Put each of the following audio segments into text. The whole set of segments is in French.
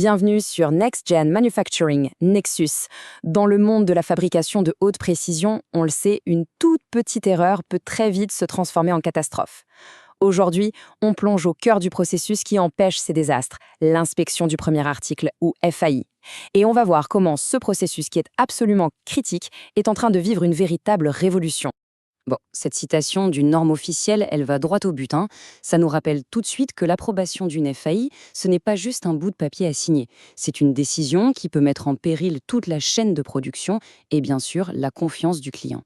Bienvenue sur Next Gen Manufacturing, Nexus. Dans le monde de la fabrication de haute précision, on le sait, une toute petite erreur peut très vite se transformer en catastrophe. Aujourd'hui, on plonge au cœur du processus qui empêche ces désastres, l'inspection du premier article ou FAI. Et on va voir comment ce processus qui est absolument critique est en train de vivre une véritable révolution. Bon, cette citation d'une norme officielle, elle va droit au but, hein. Ça nous rappelle tout de suite que l'approbation d'une FAI, ce n'est pas juste un bout de papier à signer. C'est une décision qui peut mettre en péril toute la chaîne de production et bien sûr la confiance du client.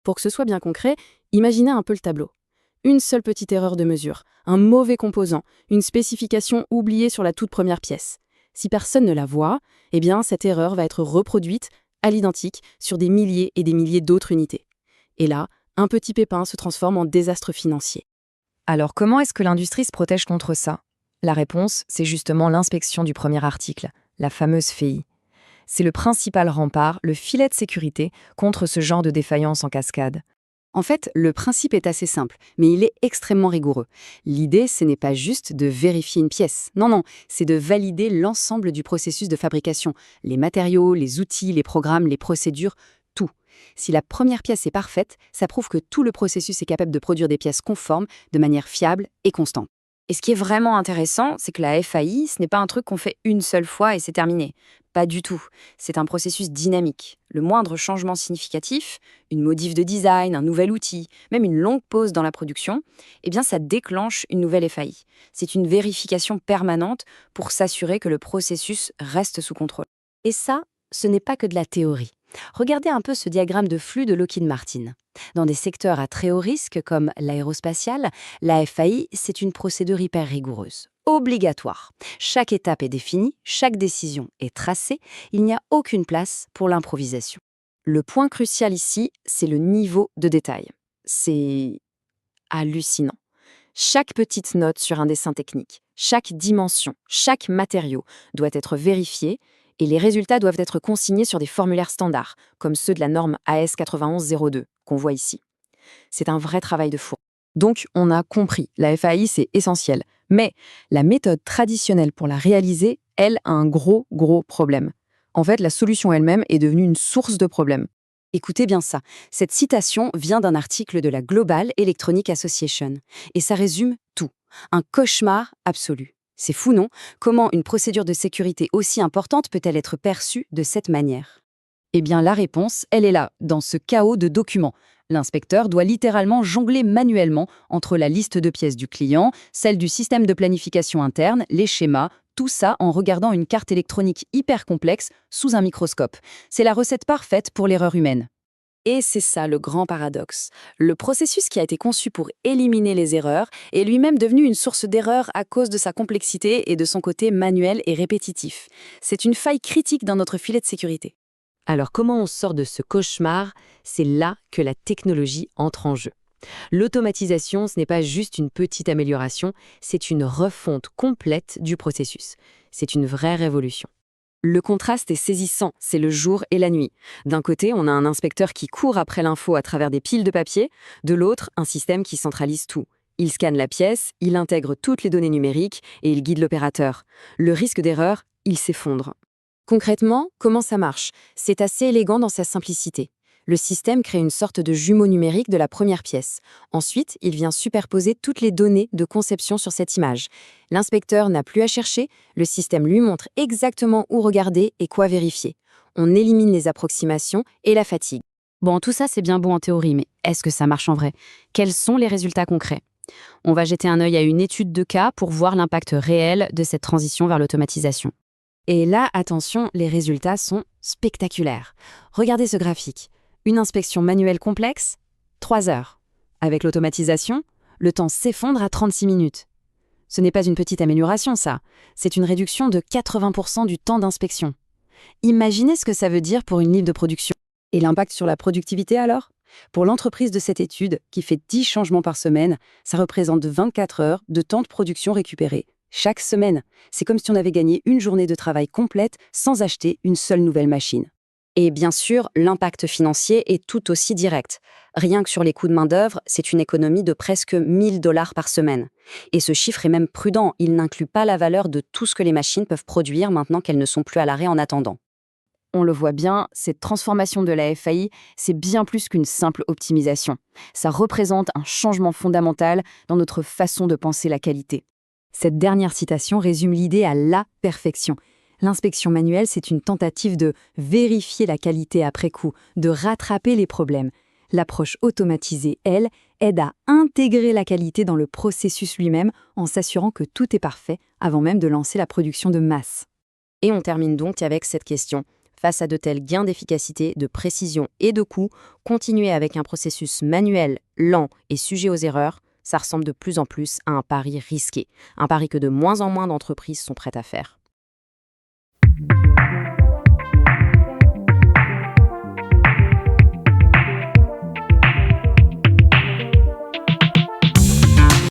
Pour que ce soit bien concret, imaginez un peu le tableau. Une seule petite erreur de mesure, un mauvais composant, une spécification oubliée sur la toute première pièce. Si personne ne la voit, eh bien cette erreur va être reproduite à l'identique sur des milliers et des milliers d'autres unités. Et là, un petit pépin se transforme en désastre financier. Alors comment est-ce que l'industrie se protège contre ça? La réponse, c'est justement l'inspection du premier article, la fameuse FAI. C'est le principal rempart, le filet de sécurité contre ce genre de défaillance en cascade. En fait, le principe est assez simple, mais il est extrêmement rigoureux. L'idée, ce n'est pas juste de vérifier une pièce. Non, c'est de valider l'ensemble du processus de fabrication. Les matériaux, les outils, les programmes, les procédures, tout. Si la première pièce est parfaite, ça prouve que tout le processus est capable de produire des pièces conformes de manière fiable et constante. Et ce qui est vraiment intéressant, c'est que la FAI, ce n'est pas un truc qu'on fait une seule fois et c'est terminé. Pas du tout. C'est un processus dynamique. Le moindre changement significatif, une modif de design, un nouvel outil, même une longue pause dans la production, eh bien ça déclenche une nouvelle FAI. C'est une vérification permanente pour s'assurer que le processus reste sous contrôle. Et ça, ce n'est pas que de la théorie. Regardez un peu ce diagramme de flux de Lockheed Martin. Dans des secteurs à très haut risque comme l'aérospatial, la FAI, c'est une procédure hyper rigoureuse, obligatoire. Chaque étape est définie, chaque décision est tracée, il n'y a aucune place pour l'improvisation. Le point crucial ici, c'est le niveau de détail. C'est hallucinant. Chaque petite note sur un dessin technique, chaque dimension, chaque matériau doit être vérifié et les résultats doivent être consignés sur des formulaires standards, comme ceux de la norme AS 9102 qu'on voit ici. C'est un vrai travail de fourmi. Donc, on a compris, la FAI, c'est essentiel. Mais la méthode traditionnelle pour la réaliser, elle, a un gros problème. En fait, la solution elle-même est devenue une source de problèmes. Écoutez bien ça, cette citation vient d'un article de la Global Electronic Association. Et ça résume tout. Un cauchemar absolu. C'est fou, non? Comment une procédure de sécurité aussi importante peut-elle être perçue de cette manière? Eh bien, la réponse, elle est là, dans ce chaos de documents. L'inspecteur doit littéralement jongler manuellement entre la liste de pièces du client, celle du système de planification interne, les schémas, tout ça en regardant une carte électronique hyper complexe sous un microscope. C'est la recette parfaite pour l'erreur humaine. Et c'est ça le grand paradoxe. Le processus qui a été conçu pour éliminer les erreurs est lui-même devenu une source d'erreurs à cause de sa complexité et de son côté manuel et répétitif. C'est une faille critique dans notre filet de sécurité. Alors comment on sort de ce cauchemar? C'est là que la technologie entre en jeu. L'automatisation, ce n'est pas juste une petite amélioration, c'est une refonte complète du processus. C'est une vraie révolution. Le contraste est saisissant, c'est le jour et la nuit. D'un côté, on a un inspecteur qui court après l'info à travers des piles de papier, de l'autre, un système qui centralise tout. Il scanne la pièce, il intègre toutes les données numériques et il guide l'opérateur. Le risque d'erreur, il s'effondre. Concrètement, comment ça marche? C'est assez élégant dans sa simplicité. Le système crée une sorte de jumeau numérique de la première pièce. Ensuite, il vient superposer toutes les données de conception sur cette image. L'inspecteur n'a plus à chercher, le système lui montre exactement où regarder et quoi vérifier. On élimine les approximations et la fatigue. Bon, tout ça c'est bien beau en théorie, mais est-ce que ça marche en vrai? Quels sont les résultats concrets? On va jeter un œil à une étude de cas pour voir l'impact réel de cette transition vers l'automatisation. Et là, attention, les résultats sont spectaculaires. Regardez ce graphique. Une inspection manuelle complexe, 3 heures. Avec l'automatisation, le temps s'effondre à 36 minutes. Ce n'est pas une petite amélioration, ça. C'est une réduction de 80% du temps d'inspection. Imaginez ce que ça veut dire pour une ligne de production. Et l'impact sur la productivité alors? Pour l'entreprise de cette étude, qui fait 10 changements par semaine, ça représente 24 heures de temps de production récupéré. Chaque semaine, c'est comme si on avait gagné une journée de travail complète sans acheter une seule nouvelle machine. Et bien sûr, l'impact financier est tout aussi direct. Rien que sur les coûts de main-d'œuvre, c'est une économie de presque 1000 dollars par semaine. Et ce chiffre est même prudent, il n'inclut pas la valeur de tout ce que les machines peuvent produire maintenant qu'elles ne sont plus à l'arrêt en attendant. On le voit bien, cette transformation de la FAI, c'est bien plus qu'une simple optimisation. Ça représente un changement fondamental dans notre façon de penser la qualité. Cette dernière citation résume l'idée à la perfection. L'inspection manuelle, c'est une tentative de vérifier la qualité après coup, de rattraper les problèmes. L'approche automatisée, elle, aide à intégrer la qualité dans le processus lui-même en s'assurant que tout est parfait avant même de lancer la production de masse. Et on termine donc avec cette question. Face à de tels gains d'efficacité, de précision et de coût, continuer avec un processus manuel, lent et sujet aux erreurs, ça ressemble de plus en plus à un pari risqué. Un pari que de moins en moins d'entreprises sont prêtes à faire.